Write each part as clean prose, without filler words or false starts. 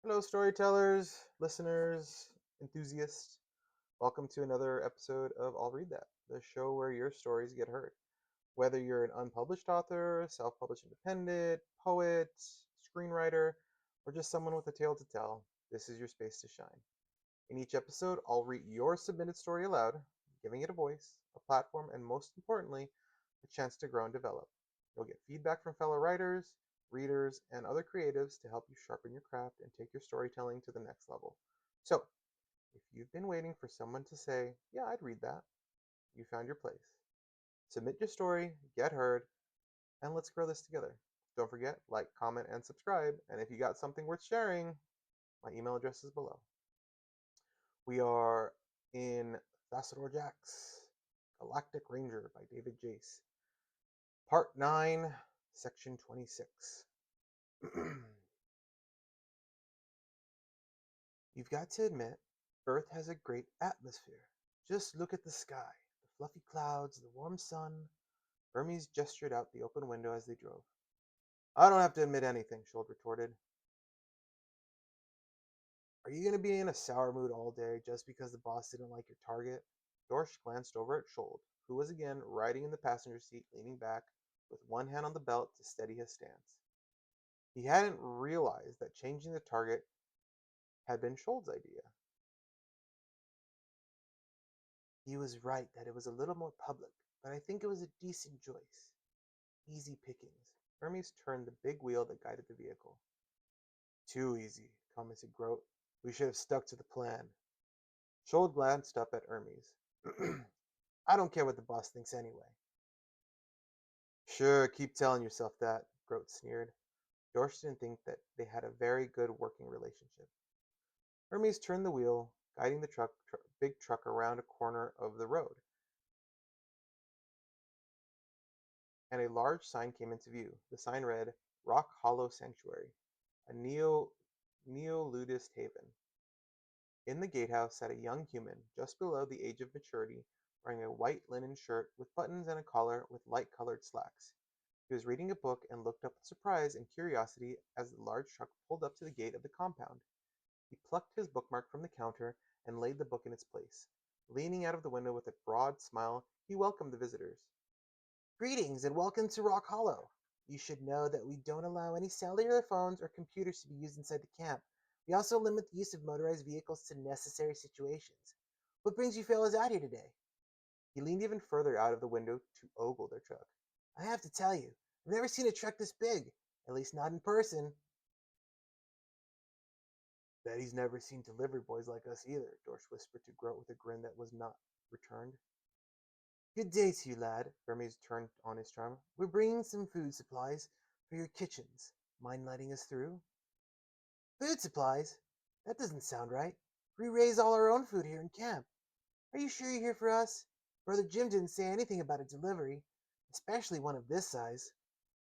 Hello, storytellers, listeners, enthusiasts. Welcome to another episode of I'll Read That, the show where your stories get heard. Whether you're an unpublished author, self published independent, poet, screenwriter, or just someone with a tale to tell, this is your space to shine. In each episode, I'll read your submitted story aloud, giving it a voice, a platform, and most importantly, a chance to grow and develop. You'll get feedback from fellow writers, readers, and other creatives to help you sharpen your craft and take your storytelling to the next level. So, if you've been waiting for someone to say, "Yeah, I'd read that," you found your place. Submit your story, get heard, and let's grow this together. Don't forget, like, comment, and subscribe. And if you got something worth sharing, my email address is below. We are in Thassodar Jax, Galactic Ranger by David Jace. Part 9, Section 26. You've got to admit, Earth has a great atmosphere. Just look at the sky, the fluffy clouds, the warm sun. Hermes gestured out the open window as they drove. I don't have to admit anything, Shold retorted. Are you going to be in a sour mood all day just because the boss didn't like your target? Dorsch glanced over at Shold, who was again riding in the passenger seat, leaning back, with one hand on the belt to steady his stance. He hadn't realized that changing the target had been Shold's idea. He was right that it was a little more public, but I think it was a decent choice. Easy pickings. Hermes turned the big wheel that guided the vehicle. Too easy, commented Grote. We should have stuck to the plan. Shold glanced up at Hermes. I don't care what the boss thinks anyway. Sure, keep telling yourself that, Grote sneered. Dorsch didn't think that they had a very good working relationship. Hermes turned the wheel, guiding the big truck around a corner of the road, and a large sign came into view. The sign read, Rock Hollow Sanctuary, a neo-ludist haven. In the gatehouse sat a young human, just below the age of maturity, wearing a white linen shirt with buttons and a collar with light-colored slacks. He was reading a book and looked up with surprise and curiosity as the large truck pulled up to the gate of the compound. He plucked his bookmark from the counter and laid the book in its place. Leaning out of the window with a broad smile, he welcomed the visitors. Greetings and welcome to Rock Hollow. You should know that we don't allow any cellular phones or computers to be used inside the camp. We also limit the use of motorized vehicles to necessary situations. What brings you fellows out here today? He leaned even further out of the window to ogle their truck. I have to tell you, I've never seen a truck this big, at least not in person. Bet he's never seen delivery boys like us either, Dorsch whispered to Grote with a grin that was not returned. Good day to you, lad, Hermes turned on his charm. We're bringing some food supplies for your kitchens. Mind letting us through? Food supplies? That doesn't sound right. We raise all our own food here in camp. Are you sure you're here for us? Brother Jim didn't say anything about a delivery, especially one of this size.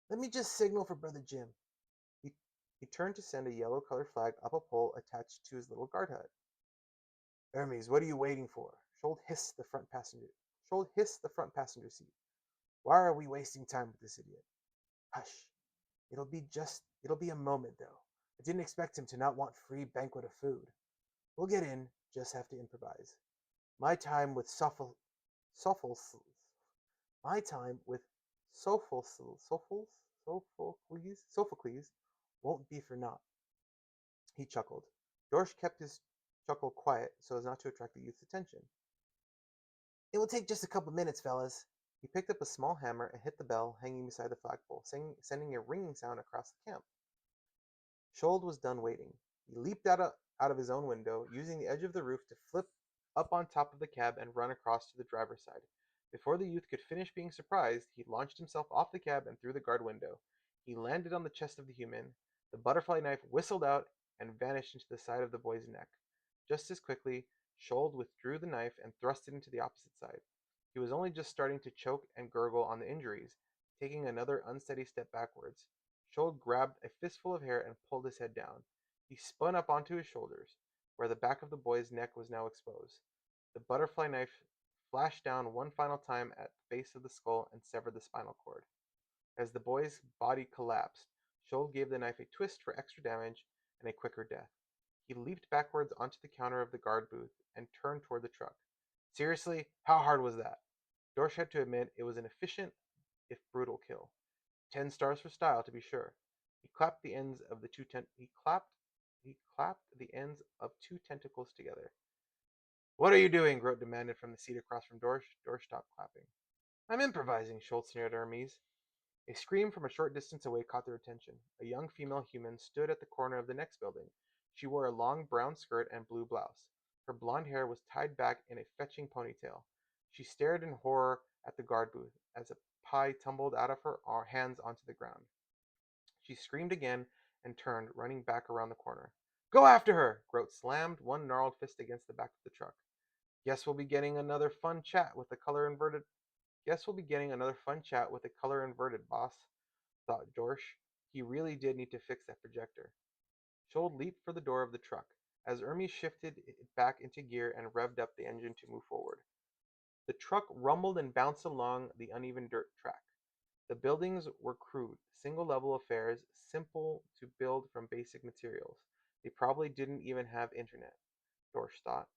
Let me just signal for Brother Jim. He, he turned to send a yellow-colored flag up a pole attached to his little guard hut. Hermes, what are you waiting for? Scholl hissed the front passenger. Scholl hissed the front passenger seat. Why are we wasting time with this idiot? Hush. It'll be a moment, though. I didn't expect him to not want free banquet of food. We'll get in, just have to improvise. My time with Sophocles, my time with Sophocles won't be for naught. He chuckled. Dorsch kept his chuckle quiet so as not to attract the youth's attention. It will take just a couple minutes, fellas. He picked up a small hammer and hit the bell hanging beside the flagpole, sending a ringing sound across the camp. Shold was done waiting. He leaped out of his own window, using the edge of the roof to flip up on top of the cab and run across to the driver's side. Before the youth could finish being surprised, he launched himself off the cab and through the guard window. He landed on the chest of the human. The butterfly knife whistled out and vanished into the side of the boy's neck. Just as quickly, Shold withdrew the knife and thrust it into the opposite side. He was only just starting to choke and gurgle on the injuries, taking another unsteady step backwards. Shold grabbed a fistful of hair and pulled his head down. He spun up onto his shoulders, where the back of the boy's neck was now exposed. The butterfly knife flashed down one final time at the base of the skull and severed the spinal cord. As the boy's body collapsed, Shold gave the knife a twist for extra damage and a quicker death. He leaped backwards onto the counter of the guard booth and turned toward the truck. Seriously, how hard was that? Dorsch had to admit it was an efficient, if brutal, kill. 10 stars for style, to be sure. He clapped the ends of the he clapped the ends of two tentacles together. What are you doing? Grote demanded from the seat across from Dorsch. Dorsch stopped clapping. I'm improvising, Schultz sneered at Hermes. A scream from a short distance away caught their attention. A young female human stood at the corner of the next building. She wore a long brown skirt and blue blouse. Her blonde hair was tied back in a fetching ponytail. She stared in horror at the guard booth as a pie tumbled out of her hands onto the ground. She screamed again and turned, running back around the corner. Go after her! Grote slammed one gnarled fist against the back of the truck. Guess we'll be getting another fun chat with the color inverted. Guess we'll be getting another fun chat with the color inverted, boss, thought Dorsch. He really did need to fix that projector. Scholl leaped for the door of the truck, as Hermes shifted it back into gear and revved up the engine to move forward. The truck rumbled and bounced along the uneven dirt track. The buildings were crude, single-level affairs, simple to build from basic materials. They probably didn't even have internet, Dorsch thought.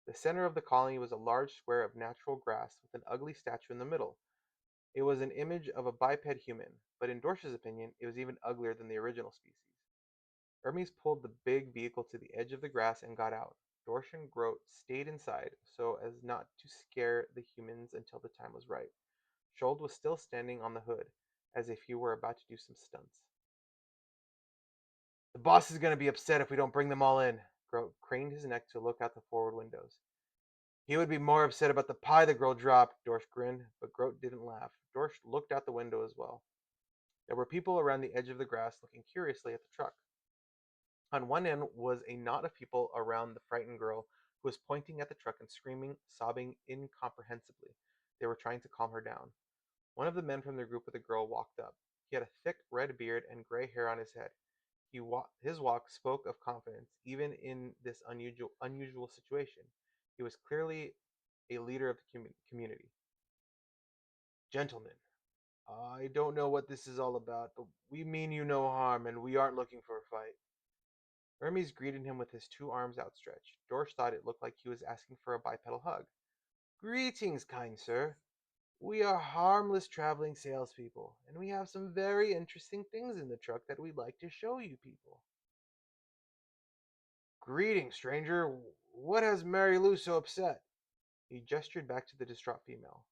The center of the colony was a large square of natural grass with an ugly statue in the middle. It was an image of a biped human, but in Dorsch's opinion, it was even uglier than the original species. Hermes pulled the big vehicle to the edge of the grass and got out. Dorsch and Grote stayed inside so as not to scare the humans until the time was right. Scholl was still standing on the hood, as if he were about to do some stunts. The boss is going to be upset if we don't bring them all in. Grote craned his neck to look out the forward windows. He would be more upset about the pie the girl dropped, Dorsch grinned, but Grote didn't laugh. Dorsch looked out the window as well. There were people around the edge of the grass looking curiously at the truck. On one end was a knot of people around the frightened girl who was pointing at the truck and screaming, sobbing incomprehensibly. They were trying to calm her down. One of the men from the group with the girl walked up. He had a thick red beard and gray hair on his head. His walk spoke of confidence, even in this unusual situation. He was clearly a leader of the community. Gentlemen, I don't know what this is all about, but we mean you no harm, and we aren't looking for a fight. Hermes greeted him with his two arms outstretched. Dorsch thought it looked like he was asking for a bipedal hug. Greetings, kind sir. We are harmless traveling salespeople, and we have some very interesting things in the truck that we'd like to show you people. Greetings, stranger. What has Mary Lou so upset? He gestured back to the distraught female.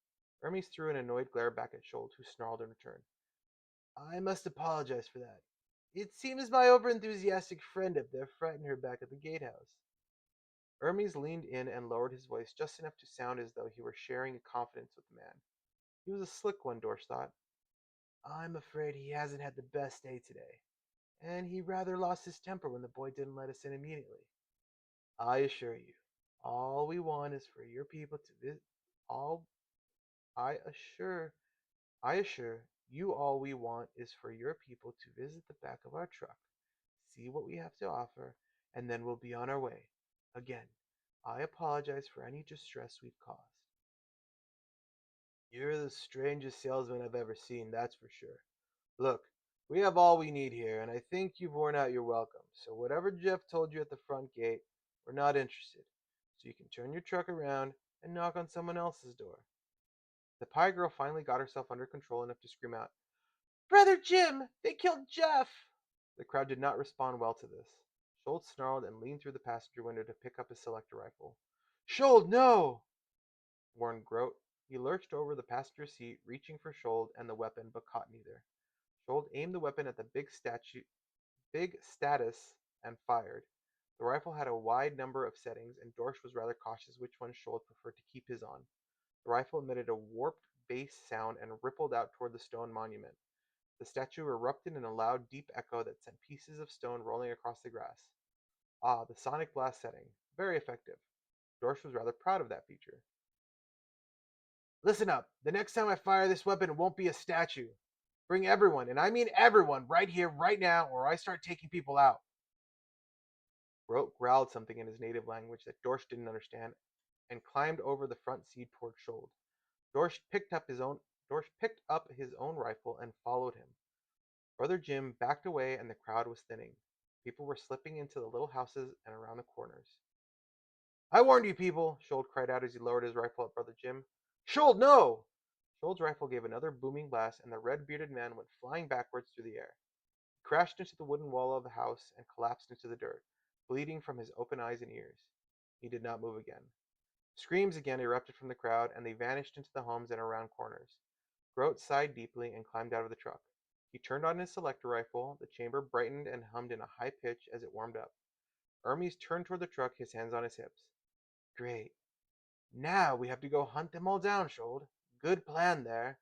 Hermes threw an annoyed glare back at Scholl, who snarled in return. I must apologize for that. It seems my overenthusiastic friend up there frightened her back at the gatehouse. Hermes leaned in and lowered his voice just enough to sound as though he were sharing a confidence with the man. He was a slick one, Dorsch thought. I'm afraid he hasn't had the best day today, and he rather lost his temper when the boy didn't let us in immediately. I assure you, all we want is for your people to visit. All I assure you, all we want is for your people to visit the back of our truck, see what we have to offer, and then we'll be on our way. Again, I apologize for any distress we've caused. You're the strangest salesman I've ever seen, that's for sure. Look, we have all we need here, and I think you've worn out your welcome. So whatever Jeff told you at the front gate, we're not interested. So you can turn your truck around and knock on someone else's door. The pie girl finally got herself under control enough to scream out, Brother Jim! They killed Jeff! The crowd did not respond well to this. Schultz snarled and leaned through the passenger window to pick up his selector rifle. Schultz, no! Warned Grote. He lurched over the passenger seat, reaching for Schultz and the weapon, but caught neither. Schultz aimed the weapon at the big status and fired. The rifle had a wide number of settings, and Dorsch was rather cautious which one Schultz preferred to keep his on. The rifle emitted a warped bass sound and rippled out toward the stone monument. The statue erupted in a loud, deep echo that sent pieces of stone rolling across the grass. Ah, the sonic blast setting. Very effective. Dorsch was rather proud of that feature. Listen up. The next time I fire this weapon, it won't be a statue. Bring everyone, and I mean everyone, right here, right now, or I start taking people out. Grote growled something in his native language that Dorsch didn't understand and climbed over the front seat toward Scholl. Dorsch picked up his own rifle and followed him. Brother Jim backed away and the crowd was thinning. People were slipping into the little houses and around the corners. I warned you people, Shold cried out as he lowered his rifle at Brother Jim. Shold, no! Shold's rifle gave another booming blast, and the red-bearded man went flying backwards through the air. He crashed into the wooden wall of the house and collapsed into the dirt, bleeding from his open eyes and ears. He did not move again. Screams again erupted from the crowd, and they vanished into the homes and around corners. Grote sighed deeply and climbed out of the truck. He turned on his selector rifle. The chamber brightened and hummed in a high pitch as it warmed up. Hermes turned toward the truck, his hands on his hips. Great. Now we have to go hunt them all down, Shold. Good plan there.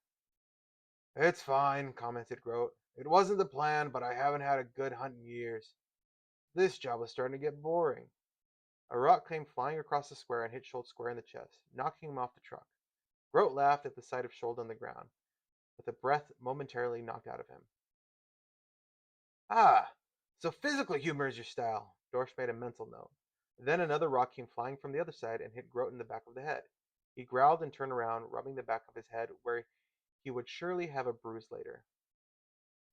It's fine, commented Grote. It wasn't the plan, but I haven't had a good hunt in years. This job was starting to get boring. A rock came flying across the square and hit Shold square in the chest, knocking him off the truck. Grote laughed at the sight of Shold on the ground, with the breath momentarily knocked out of him. Ah, so physical humor is your style, Dorsch made a mental note. Then another rock came flying from the other side and hit Grote in the back of the head. He growled and turned around, rubbing the back of his head where he would surely have a bruise later.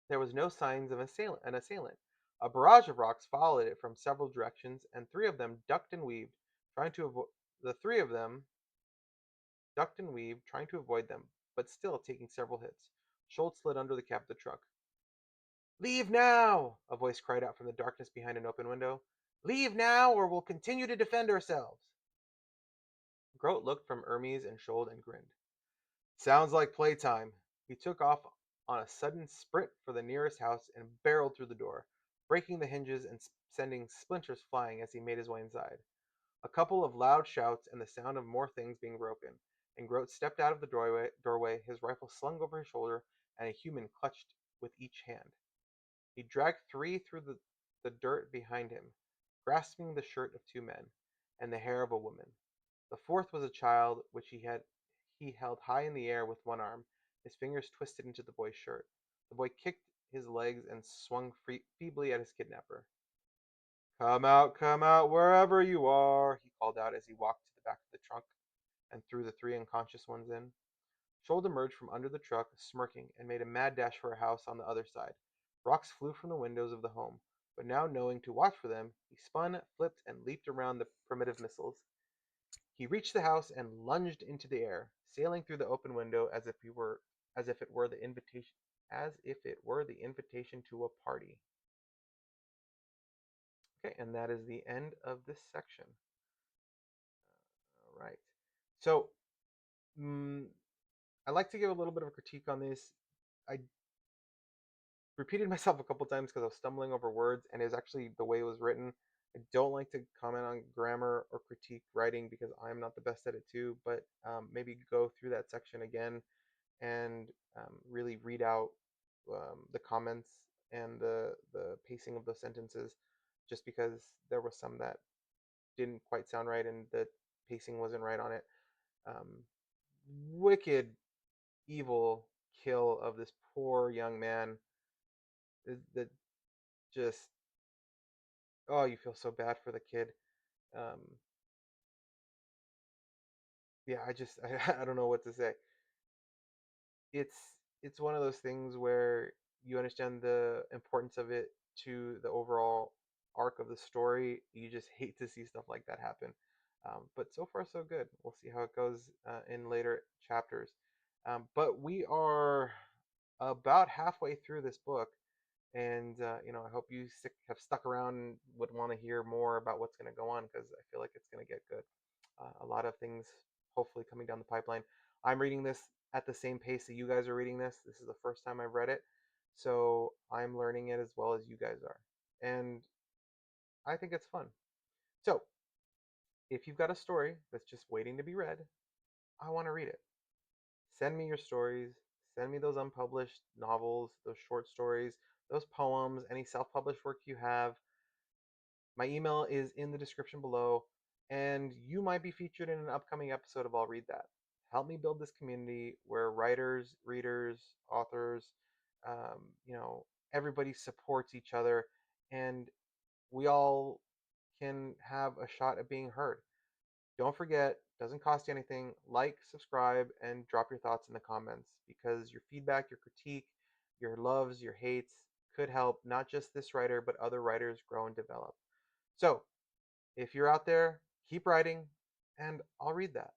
There was no signs of an assailant. A barrage of rocks followed it from several directions, and three of them ducked and weaved, trying to avoid the three of them ducked and weaved, trying to avoid them, but still taking several hits. Schultz slid under the cab of the truck. Leave now! A voice cried out from the darkness behind an open window. Leave now, or we'll continue to defend ourselves. Grote looked from Hermes and Shold and grinned. Sounds like playtime. He took off on a sudden sprint for the nearest house and barreled through the door, breaking the hinges and sending splinters flying as he made his way inside. A couple of loud shouts and the sound of more things being broken, and Grote stepped out of the doorway, his rifle slung over his shoulder, and a human clutched with each hand. He dragged three through the dirt behind him, grasping the shirt of two men and the hair of a woman. The fourth was a child, which he held high in the air with one arm, his fingers twisted into the boy's shirt. The boy kicked his legs and swung feebly at his kidnapper. Come out, wherever you are, he called out as he walked to the back of the trunk and threw the three unconscious ones in. Shold emerged from under the truck, smirking, and made a mad dash for a house on the other side. Rocks flew from the windows of the home, but now knowing to watch for them, he spun, flipped, and leaped around the primitive missiles. He reached the house and lunged into the air, sailing through the open window as if it were the invitation to a party. Okay, and that is the end of this section. All right. So, I like to give a little bit of a critique on this. I repeated myself a couple times because I was stumbling over words, and it was actually the way it was written. I don't like to comment on grammar or critique writing because I'm not the best at it too, but maybe go through that section again and really read out the comments and the pacing of those sentences, just because there was some that didn't quite sound right and the pacing wasn't right on it. Um, Wicked, evil kill of this poor young man that just, oh, you feel so bad for the kid. Um, yeah, I don't know what to say. It's it's one of those things where you understand the importance of it to the overall arc of the story. You just hate to see stuff like that happen. But so far so good. We'll see how it goes in later chapters. But we are about halfway through this book, and I hope you have stuck around and would want to hear more about what's going to go on, because I feel like it's going to get good. A lot of things hopefully coming down the pipeline. I'm reading this at the same pace that you guys are reading this. This is the first time I've read it, so I'm learning it as well as you guys are, and I think it's fun. So if you've got a story that's just waiting to be read, I want to read it. Send me your stories. Send me those unpublished novels, those short stories, those poems, any self-published work you have. My email is in the description below, and you might be featured in an upcoming episode of I'll Read That. Help me build this community where writers, readers, authors, um, you know, everybody supports each other, and we all can have a shot at being heard. Don't forget, doesn't cost you anything. Like, subscribe, and drop your thoughts in the comments, because your feedback, your critique, your loves, your hates could help not just this writer, but other writers grow and develop. So, if you're out there, keep writing, and I'll read that.